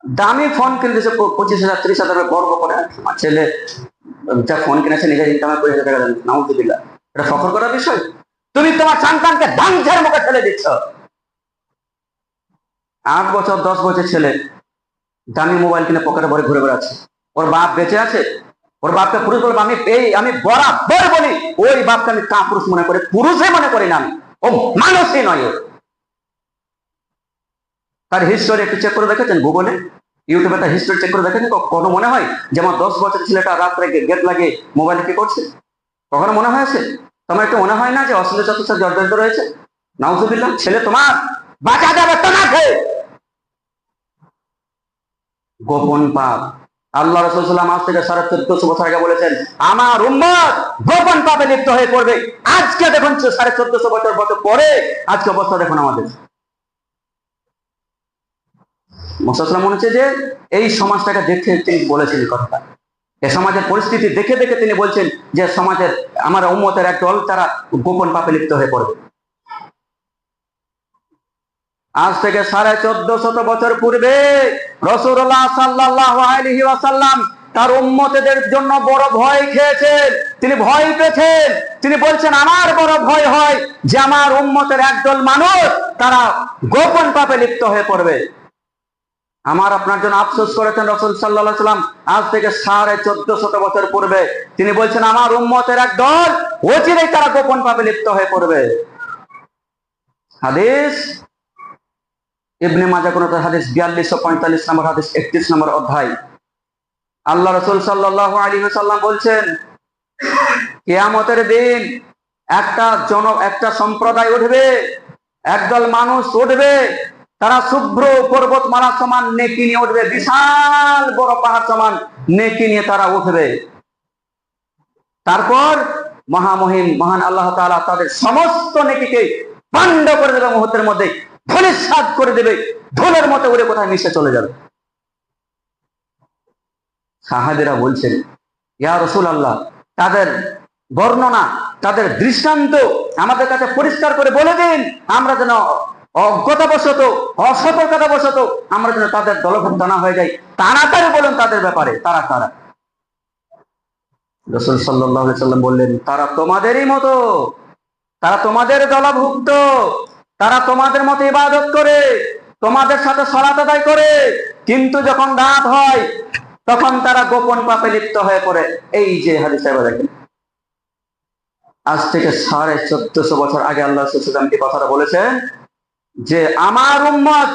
দামি ফোন কিনতেছে 25,000 30,000 গর্ব করে আমার ছেলে যা ফোন কিনেছে নিজের ইনকামে 20,000 টাকা দেন, নাউজুবিল্লাহ। এটা ফখর করার বিষয়? তুমি তোমার সন্তানকে ধ্বংসের মুখে ঠেলে দিচ্ছ। 8 বছর 10 বছর ছেলে দামি মোবাইল কিনে পকেটে ভরে ঘুরে বেড়াচ্ছে। ওর বাপ বেঁচে আছে? ওর বাপকে পুরুষ বলবো? আমি বরাবর বলি ওই বাপকে আমি কাপুরুষ মনে করি, পুরুষই মনে করি না আমি, ও মানুষই নয়। তার হিস্টোরি একটু চেক করে দেখেছেন? গুগলে ইউটিউবে তার হিস্টোরি চেক করে দেখেছেন? কখনো মনে হয় যে আমার 10 বছর ছেলেটা রাত্রে গেট লাগিয়ে মোবাইলে কি করছে? কখনো মনে হয়েছে? তোমার একটু মনে হয় না যে অশ্লীল চতুর্থ জর্জরিত রয়েছে? নাউজুবিল্লাহ। ছেলে তোমার বাঁচা যাবে তোমাকে। গোপন পাপ। আল্লাহ রাসূল সাল্লাল্লাহু আলাইহি ওয়াসাল্লাম আজ থেকে 1450 বছর আগে বলেছেন আমার উম্মত গোপন পাপে লিপ্ত হয়ে পড়বে। আজকে দেখুন 1450 বছর পরে আজকে অবস্থা দেখুন আমাদের। মুহাম্মদ মনে হচ্ছে যে এই সমাজটাকে দেখে তিনি বলেছেন এই কথাটা। এই সমাজের পরিস্থিতি দেখে দেখে তিনি বলছেন যে সমাজের আমার উম্মতের এক দল তারা গোপন পাপে লিপ্ত হয়ে পড়বে। আজ থেকে 1450 বছর পূর্বে রাসূলুল্লাহ সাল্লাল্লাহু আলাইহি ওয়াসাল্লাম তার উম্মতদের জন্য বড় ভয় খেয়েছেন, তিনি ভয় পেয়েছেন। তিনি বলছেন আমার বড় ভয় হয় যে আমার উম্মতের একদল মানুষ তারা গোপন পাপে লিপ্ত হয়ে পড়বে। আমার আপনার জন্য আফসোস করেছেন রাসূল সাল্লাল্লাহু আলাইহি ওয়াসাল্লাম আজ থেকে 1450 বছর পূর্বে। তিনি বলছেন আমার উম্মতের এক দল অচিরেই তারা গোপন পাপে লিপ্ত হয়ে পড়বে। হাদিস ইবনে মাজাহ গ্রন্থের হাদিস 4245 নম্বর হাদিস 31 নম্বর অধ্যায়। আল্লাহ রাসূল সাল্লাল্লাহু আলাইহি ওয়াসাল্লাম বলছেন কিয়ামতের দিন একটা সম্প্রদায় উঠবে, একদল মানুষ উঠবে, তারা শুভ্র পর্বতমালা সমান নেকি নিয়ে উঠবে, বিশাল বড় পাহাড় সমান নেকি নিয়ে তারা উঠবে। তারপর মহান আল্লাহ তাআলা তাদের সমস্ত নেকিকে পাণ্ড করে দেবে, মুহূর্তের মধ্যে ধূলিসাৎ করে দেবে, ধুলের মতো উড়ে কোথায় মিশে চলে যাবে। সাহাবীরা বলছেন ইয়া রাসূলুল্লাহ তাদের বর্ণনা, তাদের দৃষ্টান্ত আমাদের কাছে পরিষ্কার করে বলে দিন, আমরা যেন অজ্ঞতাবশত অসতর্কতাবশত আমরা যেন তাদের দলভুক্ত না হয়ে যাই। তাড়াতাড়ি বলুন তাদের ব্যাপারে, তারা কারা? রাসূল সাল্লাল্লাহু আলাইহি ওয়াসাল্লাম বললেন তারা তোমাদেরই মতো, তারা তোমাদের দলভুক্ত, তারা তোমাদের মতো ইবাদত করে, তোমাদের সাথে সালাত আদায় করে, কিন্তু যখন রাত হয় তখন তারা গোপন পাপে লিপ্ত হয়ে পড়ে। এই যে হাদিসে দেখেন আজ থেকে 1450 বছর আগে আল্লাহ রাসূল সাল্লাল্লাহু আলাইহি ওয়াসাল্লাম এই কথাটা বলেছেন যে আমার উম্মত